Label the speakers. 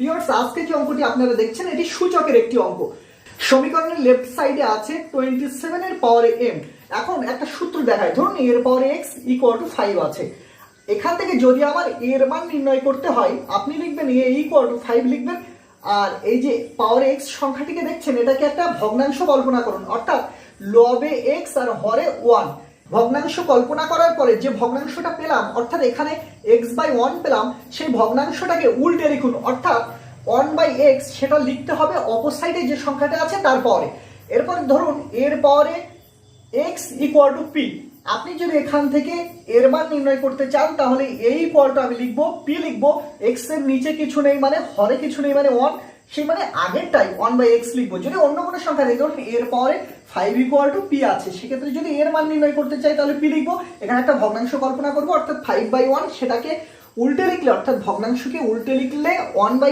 Speaker 1: Viewers, আজকে যে অঙ্কটি আপনারা দেখছেন এটি সূচকের একটি অঙ্ক। সমীকরণের লেফট সাইডে আছে 27 এর পাওয়ারে m। এখন একটা সূত্র দেখায়, ধরুন এর পাওয়ারে x ইকুয়াল টু 5 আছে। এখান থেকে যদি আমার এর মান নির্ণয় করতে হয়, আপনি লিখবেন a ইকুয়াল টু 5 লিখবেন। আর এই যে পাওয়ারে x সংখ্যাটিকে দেখছেন, এটাকে একটা ভগ্নাংশ কল্পনা করুন, অর্থাৎ লবে x আর হরে 1। ভগ্নাংশ কল্পনা করার পরে যে ভগ্নাংশটা পেলাম, অর্থাৎ এখানে x/1 পেলাম, সেই ভগ্নাংশটাকে উল্টে লিখুন, অর্থাৎ 1/x সেটা লিখতে হবে অপর সাইডে যে সংখ্যাটা আছে তারপরে। এরপর ধরুন এর পাওয়ারে x ইকুয়াল টু p। আপনি যদি এখান থেকে এর মান নির্ণয় করতে চান, তাহলে a ইকুয়াল টু আমি লিখবো p লিখবো, x এর নিচে কিছু নেই মানে হরে কিছু নেই মানে 1, সেই মানে আগেরটাই 1/x লিখবো। যদি অন্য কোনো সংখ্যা নেই, ধরুন এর পাওয়ারে 5 ইকুয়াল টু p আছে, সেক্ষেত্রে যদি এর মান নির্ণয় করতে চাই তাহলে p লিখবো। এখানে একটা ভগ্নাংশ কল্পনা করবো, অর্থাৎ 5/1 সেটাকে উল্টে লিখলে, অর্থাৎ ভগ্নাংশকে উল্টে লিখলে 1/5